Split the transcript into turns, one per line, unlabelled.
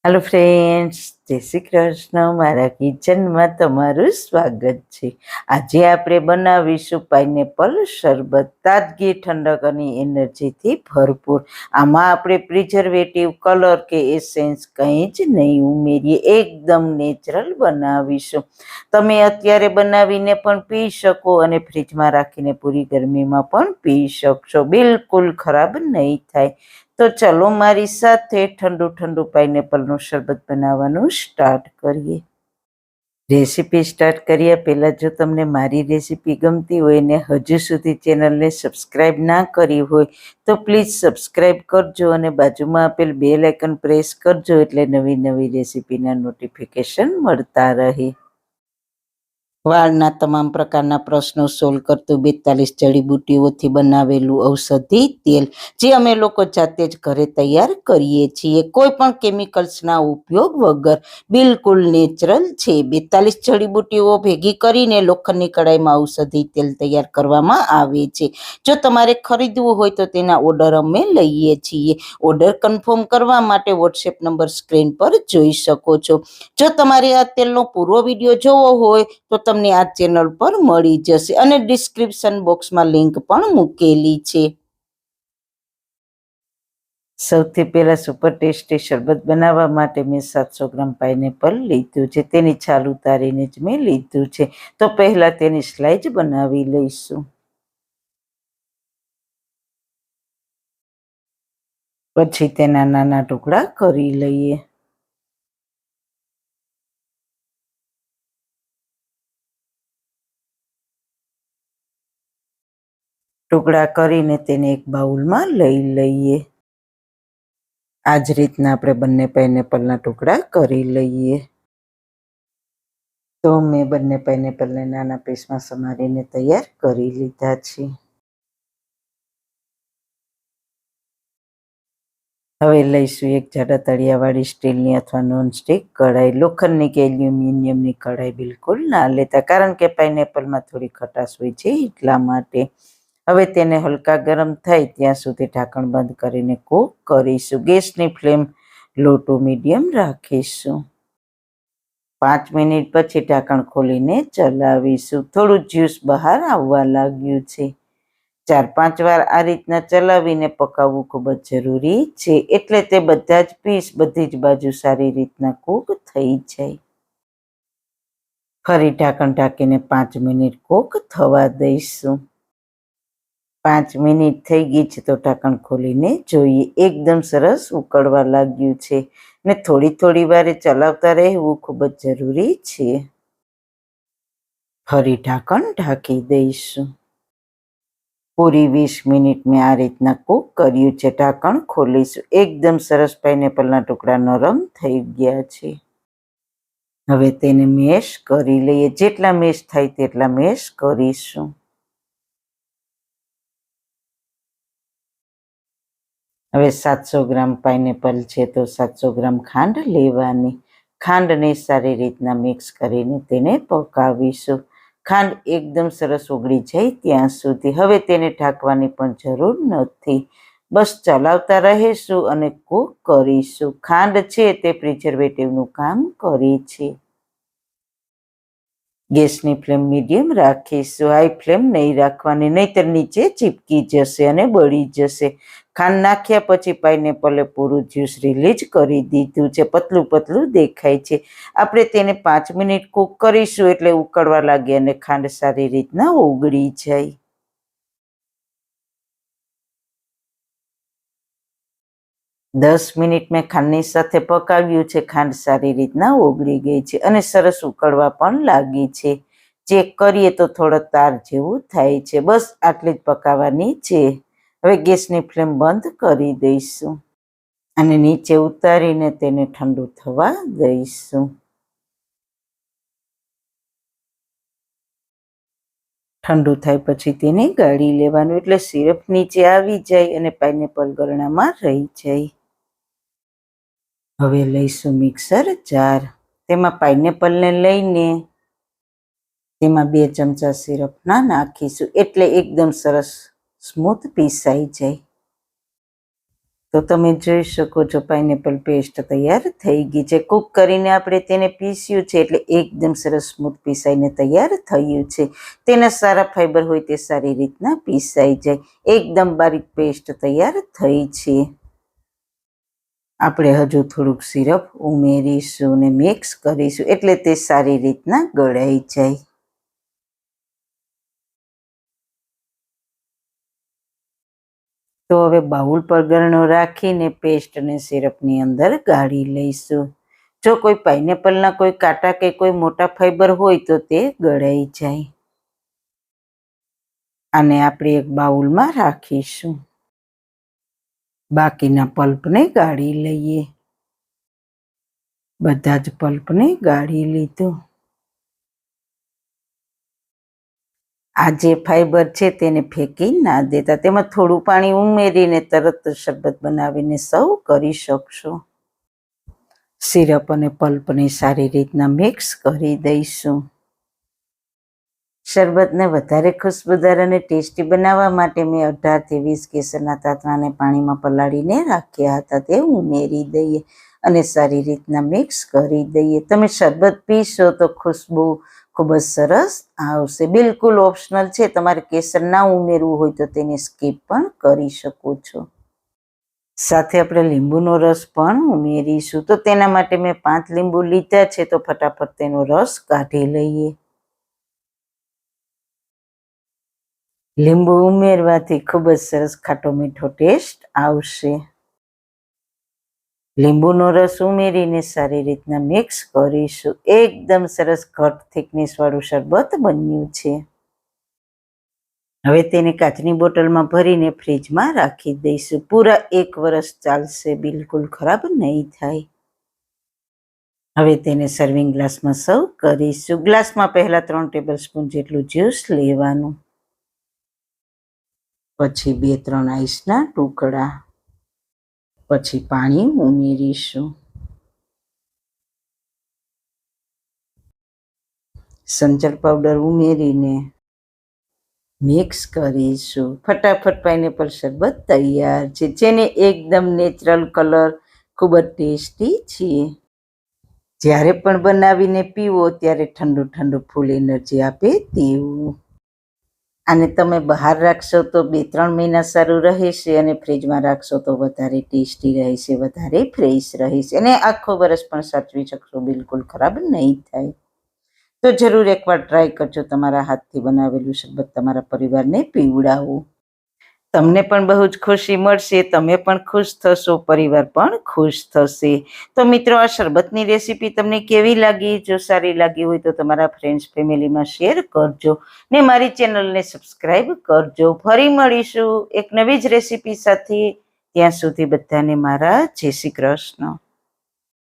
Hello friends, જય શ્રી કૃષ્ણ. મારા કિચનમાં તમારું સ્વાગત છે. આજે આપણે બનાવીશું પાઇનેપલ શરબત. તાજગી, ઠંડક અને એનર્જીથી ભરપૂર. આમાં આપણે પ્રિઝર્વેટિવ, કલર કે એસેન્સ કંઈ જ નહીં ઉમેરીએ, એકદમ નેચરલ બનાવીશું. તમે અત્યારે બનાવીને પણ પી શકો અને ફ્રીજમાં રાખીને પૂરી ગરમીમાં પણ પી શકશો. બિલકુલ ખરાબ નહીં થાય. તો ચલો મારી સાથે ઠંડુ ઠંડુ પાઇનેપલનું શરબત બનાવવાનું સ્ટાર્ટ કરીએ. રેસીપી સ્ટાર્ટ કર્યા પહેલાં જો તમને મારી રેસીપી ગમતી હોય ને હજુ સુધી ચેનલને સબસ્ક્રાઈબ ના કરી હોય તો પ્લીઝ સબસ્ક્રાઈબ કરજો અને બાજુમાં આપેલ બેલ આઇકન પ્રેસ કરજો એટલે નવી નવી રેસીપીના નોટિફિકેશન મળતા રહે. વાળના તમામ પ્રકારના પ્રશ્નો સોલ્વ કરતું 42 જડીબુટ્ટીઓથી બનાવેલું ઔષધિ તેલ, જે અમે લોકો જાતે જ ઘરે તૈયાર કરીએ છીએ, કોઈ પણ કેમિકલ્સના ઉપયોગ વગર, બિલકુલ નેચરલ છે. 42 જડીબુટ્ટીઓ ભેગી કરીને લોખંડની કડાઈમાં ઔષધિ તેલ તૈયાર કરવામાં આવે છે. જો તમારે ખરીદવું હોય તો તેના ઓર્ડર અમે લઈએ છીએ. ઓર્ડર કન્ફર્મ કરવા માટે વોટ્સએપ નંબર સ્ક્રીન પર જોઈ શકો છો. જો તમારે આ તેલનો પૂરો વિડીયો જોવો હોય તો તમને આ ચેનલ પર મળી જશે અને ડિસ્ક્રિપ્શન બોક્સમાં લિંક પણ મૂકેલી છે. સૌથી પહેલા સુપર ટેસ્ટી શરબત બનાવવા માટે મેં 700 ગ્રામ પાઇનેપલ લીધું છે. તેની છાલ ઉતારીને જ મેં લીધું છે. તો પહેલા તેની સ્લાઇસ બનાવી લઈશું. પછી તેના નાના ટુકડા કરી લઈએ. ટુકડા કરીને તેને એક બાઉલમાં લઈ લઈએ. આ જ રીતના આપણે બંને પાઇનેપલના ટુકડા કરી લઈએ. તો મેં બંને પાઇનેપલને નાના પીસમાં સમારીને તૈયાર કરી લીધા છે. હવે લઈશું એક જાડા તળિયાવાળી સ્ટીલની અથવા નોનસ્ટિક કઢાઈ. લોખંડની કે એલ્યુમિનિયમની કઢાઈ બિલકુલ ના લેતા, કારણ કે પાઇનેપલમાં થોડી ખટાશ હોય છે એટલા માટે. હવે તેને હલકા ગરમ થાય ત્યાં સુધી ઢાંકણ બંધ કરીને કૂક કરીશું. ગેસની ફ્લેમ લો ટુ મીડિયમ રાખીશું. 5 મિનિટ પછી ઢાંકણ ખોલીને ચલાવીશું. થોડું જ્યુસ બહાર આવવા લાગ્યું છે. 4-5 વાર આ રીતના ચલાવીને પકાવવું ખૂબ જ જરૂરી છે, એટલે તે બધા જ પીસ બધી જ બાજુ સારી રીતના કૂક થઈ જાય. ફરી ઢાંકણ ઢાંકીને 5 મિનિટ કૂક થવા દઈશું. 5 મિનિટ થઈ ગઈ છે તો ઢાંકણ ખોલીને જોઈએ. એકદમ સરસ ઉકળવા લાગ્યું છે ને થોડી થોડી વારે ચલાવતા રહેવું ખૂબ જ જરૂરી છે. ફરી ઢાંકણ ઢાંકી દઈશું. પૂરી 20 મિનિટ મેં આ રીતના કૂક કર્યું છે. ઢાંકણ ખોલીશું. એકદમ સરસ પાઇનેપલના ટુકડા નરમ થઈ ગયા છે. હવે તેને મેશ કરી લઈએ. જેટલા મેશ થાય તેટલા મેશ કરીશું. હવે 700 ગ્રામ પાઇનેપલ છે તો 700 ગ્રામ ખાંડ લેવાની. ખાંડને સારી રીતના મિક્સ કરીને તેને પકાવીશું. ખાંડ એકદમ સરસ ઓગળી જાય ત્યાં સુધી. હવે તેને ઢાંકવાની પણ જરૂર નથી, બસ ચલાવતા રહીશું અને કૂક કરીશું. ખાંડ છે તે પ્રિઝર્વેટિવનું કામ કરે છે. ગેસની ફ્લેમ મીડિયમ રાખીશું. હાઈ ફ્લેમ નહીં રાખવાની, નહીંતર નીચે ચીપકી જશે અને બળી જશે. ખાંડ નાખ્યા પછી પાઇનેપલે પૂરું જ્યુસ રિલીઝ કરી દીધું છે. પતલું પતલું દેખાય છે. આપણે તેને 5 મિનિટ કૂક કરીશું એટલે ઉકળવા લાગે અને ખાંડ સારી રીતના ઓગળી જાય. દસ મિનિટ મેં ખાંડની સાથે પકાવ્યું છે. ખાંડ સારી રીતના ઓગળી ગઈ છે અને સરસ ઉકળવા પણ લાગી છે. ચેક કરીએ તો થોડો તાર જેવું થાય છે. બસ આટલી જ પકાવવાની છે. હવે ગેસની ફ્લેમ બંધ કરી દઈશું અને નીચે ઉતારીને તેને ઠંડુ થવા દઈશું. ઠંડુ થાય પછી તેને ગાળી લેવાનું, એટલે સિરપ નીચે આવી જાય અને પાઇનેપલ ગળણામાં રહી જાય. હવે લઈશું મિક્સર જાર. તેમાં પાઇનેપલને લઈને તેમાં 2 ચમચા સિરપના નાખીશું એટલે એકદમ સરસ સ્મૂથ પીસાઈ જાય. તો તમે જોઈ શકો છો પાઇનેપલ પેસ્ટ તૈયાર થઈ ગઈ છે. કૂક કરીને આપણે તેને પીસ્યું છે એટલે એકદમ સરસ સ્મૂથ પીસાઈને તૈયાર થયું છે. તેના સારા ફાઈબર હોય તે સારી રીતના પીસાઈ જાય. એકદમ બારીક પેસ્ટ તૈયાર થઈ છે. આપણે હજુ થોડુંક સિરપ ઉમેરીશું અને મિક્સ કરીશું એટલે તે સારી રીતના ગળાઈ જાય. તો હવે બાઉલ પર ગરણો રાખીને પેસ્ટ અને સિરપની અંદર ગાળી લઈશું. જો કોઈ પાઇનેપલના કોઈ કાંટા કે કોઈ મોટા ફાઈબર હોય તો તે ગળાઈ જાય. આને આપણે એક બાઉલમાં રાખીશું. બાકીના પલ્પને ગાળી લઈએ. બધા જ પલ્પને ગાળી લીધું. આ જે ફાઈબર છે તેને ફેંકી ના દેતા, તેમાં થોડું પાણી ઉમેરીને તરત શરબત બનાવીને સર્વ કરી શકશો. સિરપ અને પલ્પને સારી રીતના મિક્સ કરી દઈશું. શરબતને વધારે ખુશ્બુદાર અને ટેસ્ટી બનાવવા માટે મેં 18 થી 20 કેસરના તાંતણાને પાણીમાં પલાળીને રાખ્યા હતા. તે ઉમેરી દઈએ અને સારી રીતના મિક્સ કરી દઈએ. તમે શરબત પીશો તો ખુશ્બુ ખૂબ જ સરસ આવશે. બિલકુલ ઓપ્શનલ છે. તમારે કેસર ના ઉમેરવું હોય તો તેને સ્કીપ પણ કરી શકો છો. સાથે આપણે લીંબુનો રસ પણ ઉમેરીશું. તો તેના માટે મેં 5 લીંબુ લીધા છે. તો ફટાફટ તેનો રસ કાઢી લઈએ. લીંબુ ઉમેરવાથી ખૂબ જ સરસ ખાટો મીઠો ટેસ્ટ આવશે. લીંબુનો રસ ઉમેરીને સારી રીતના મિક્સ કરીશું. એકદમ સરસ ઘટ થિકનેસ વાળું શરબત બન્યું છે. હવે તેને કાચની બોટલમાં ભરીને ફ્રીજમાં રાખી દઈશું. પૂરા 1 વર્ષ ચાલશે, બિલકુલ ખરાબ નહીં થાય. હવે તેને સર્વિંગ ગ્લાસમાં સર્વ કરીશું. ગ્લાસમાં પહેલા 3 ટેબલસ્પૂન જેટલું જ્યુસ લેવાનું. પછી 2-3 આઈસના ટુકડા. પછી પાણી ઉમેરીશું. સંચળ પાવડર ઉમેરીને મિક્સ કરીશું. ફટાફટ પાઇનેપલ શરબત તૈયાર છે, જેને એકદમ નેચરલ કલર, ખૂબ જ ટેસ્ટી છે. જ્યારે પણ બનાવીને પીવો ત્યારે ઠંડુ ઠંડુ ફૂલ એનર્જી આપે તેવું. આને તમે બહાર રાખશો તો 2-3 મહિના સારું રહેશે અને ફ્રીજમાં રાખશો તો વધારે ટેસ્ટી રહેશે, વધારે ફ્રેશ રહેશે અને આખો વર્ષ પણ સાચવી શકશો, બિલકુલ ખરાબ નહીં થાય. તો જરૂર એકવાર ટ્રાય કરજો. તમારા હાથથી બનાવેલું શરબત તમારા પરિવારને પીવડાવો. તમને પણ બહુ જ ખુશી મળશે. તમે પણ ખુશ થશો, પરિવાર પણ ખુશ થશે. તો મિત્રો, આ શરબતની રેસીપી તમને કેવી લાગી? જો સારી લાગી હોય તો તમારા ફ્રેન્ડ્સ ફેમિલીમાં શેર કરજો ને મારી ચેનલને સબસ્ક્રાઈબ કરજો. ફરી મળીશું એક નવી જ રેસીપી સાથે. ત્યાં સુધી બધાને મારા જય શ્રી કૃષ્ણ.